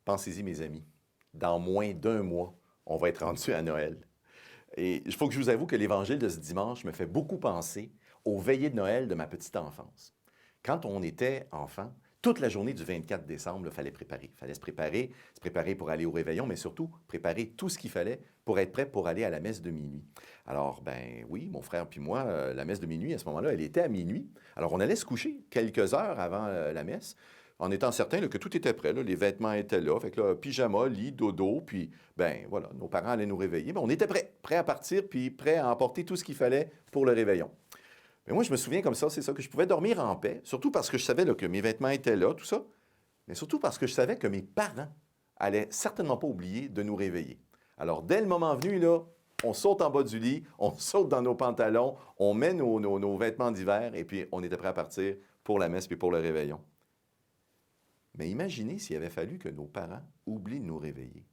Pensez-y, mes amis, dans moins d'un mois, on va être rendu à Noël. Et il faut que je vous avoue que l'évangile de ce dimanche me fait beaucoup penser aux veillées de Noël de ma petite enfance. Quand on était enfant, toute la journée du 24 décembre, il fallait préparer. Il fallait se préparer pour aller au réveillon, mais surtout préparer tout ce qu'il fallait pour être prêt pour aller à la messe de minuit. Alors, ben oui, mon frère puis moi, la messe de minuit, à ce moment-là, elle était à minuit. Alors, on allait se coucher quelques heures avant la messe, en étant certain là, que tout était prêt. Là, les vêtements étaient là. Fait que là, pyjama, lit, dodo, puis, ben voilà, nos parents allaient nous réveiller. Ben, on était prêts à partir, puis prêts à emporter tout ce qu'il fallait pour le réveillon. Mais moi, je me souviens comme ça, c'est ça, que je pouvais dormir en paix, surtout parce que je savais là, que mes vêtements étaient là, tout ça, mais surtout parce que je savais que mes parents allaient certainement pas oublier de nous réveiller. Alors, dès le moment venu, là, on saute en bas du lit, on saute dans nos pantalons, on met nos vêtements d'hiver, et puis on était prêt à partir pour la messe puis pour le réveillon. Mais imaginez s'il avait fallu que nos parents oublient de nous réveiller.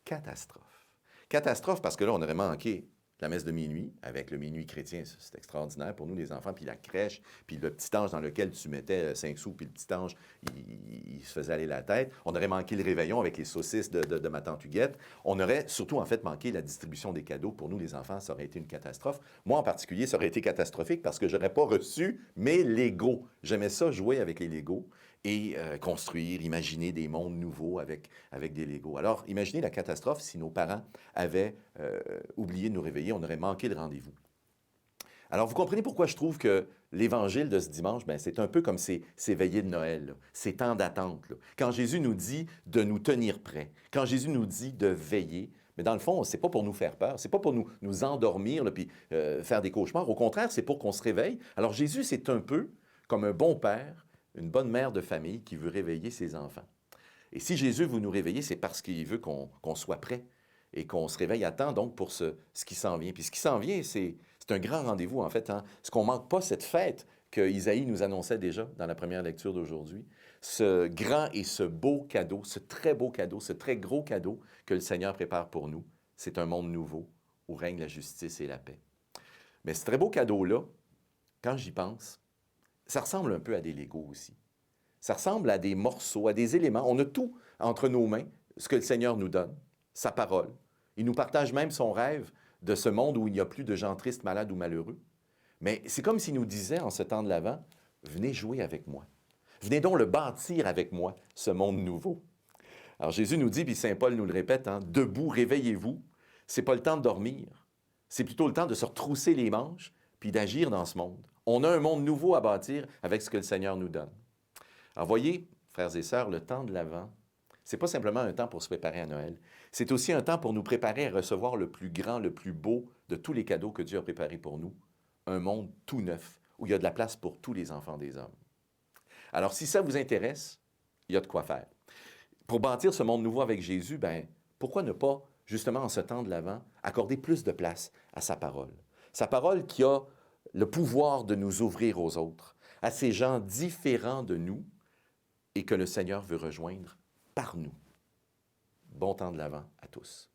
Catastrophe. Catastrophe parce que là, on aurait manqué la messe de minuit, avec le minuit chrétien, c'est extraordinaire pour nous les enfants, puis la crèche, puis le petit ange dans lequel tu mettais 5 sous, puis le petit ange, il se faisait aller la tête. On aurait manqué le réveillon avec les saucisses de ma tante Huguette. On aurait surtout, en fait, manqué la distribution des cadeaux. Pour nous, les enfants, ça aurait été une catastrophe. Moi, en particulier, ça aurait été catastrophique parce que je n'aurais pas reçu mes Legos. J'aimais ça, jouer avec les Legos et construire, imaginer des mondes nouveaux avec des Legos. Alors, imaginez la catastrophe si nos parents avaient oublié de nous réveiller, on aurait manqué le rendez-vous. Alors, vous comprenez pourquoi je trouve que l'évangile de ce dimanche, ben, c'est un peu comme ces veillées de Noël, là, ces temps d'attente. Là. Quand Jésus nous dit de nous tenir prêts, quand Jésus nous dit de veiller, mais dans le fond, c'est pas pour nous faire peur, c'est pas pour nous endormir puis faire des cauchemars. Au contraire, c'est pour qu'on se réveille. Alors, Jésus, c'est un peu comme un bon père, une bonne mère de famille qui veut réveiller ses enfants. Et si Jésus veut nous réveiller, c'est parce qu'il veut qu'on soit prêt et qu'on se réveille à temps, donc, pour ce qui s'en vient. Puis ce qui s'en vient, c'est un grand rendez-vous, en fait. Hein? Ce qu'on ne manque pas, cette fête que Isaïe nous annonçait déjà dans la première lecture d'aujourd'hui. Ce grand et ce beau cadeau, ce très beau cadeau, ce très gros cadeau que le Seigneur prépare pour nous, c'est un monde nouveau où règne la justice et la paix. Mais ce très beau cadeau-là, quand j'y pense, ça ressemble un peu à des Legos aussi. Ça ressemble à des morceaux, à des éléments. On a tout entre nos mains, ce que le Seigneur nous donne, sa parole. Il nous partage même son rêve de ce monde où il n'y a plus de gens tristes, malades ou malheureux. Mais c'est comme s'il nous disait en ce temps de l'Avent, venez jouer avec moi. Venez donc le bâtir avec moi, ce monde nouveau. Alors Jésus nous dit, puis Saint Paul nous le répète, hein, debout, réveillez-vous. C'est pas le temps de dormir. C'est plutôt le temps de se retrousser les manches puis d'agir dans ce monde. On a un monde nouveau à bâtir avec ce que le Seigneur nous donne. Alors voyez, frères et sœurs, le temps de l'Avent, c'est pas simplement un temps pour se préparer à Noël. C'est aussi un temps pour nous préparer à recevoir le plus grand, le plus beau de tous les cadeaux que Dieu a préparés pour nous. Un monde tout neuf, où il y a de la place pour tous les enfants des hommes. Alors si ça vous intéresse, il y a de quoi faire. Pour bâtir ce monde nouveau avec Jésus, ben, pourquoi ne pas, justement en ce temps de l'Avent, accorder plus de place à sa parole? Sa parole qui a le pouvoir de nous ouvrir aux autres, à ces gens différents de nous et que le Seigneur veut rejoindre par nous. Bon temps de l'Avent à tous.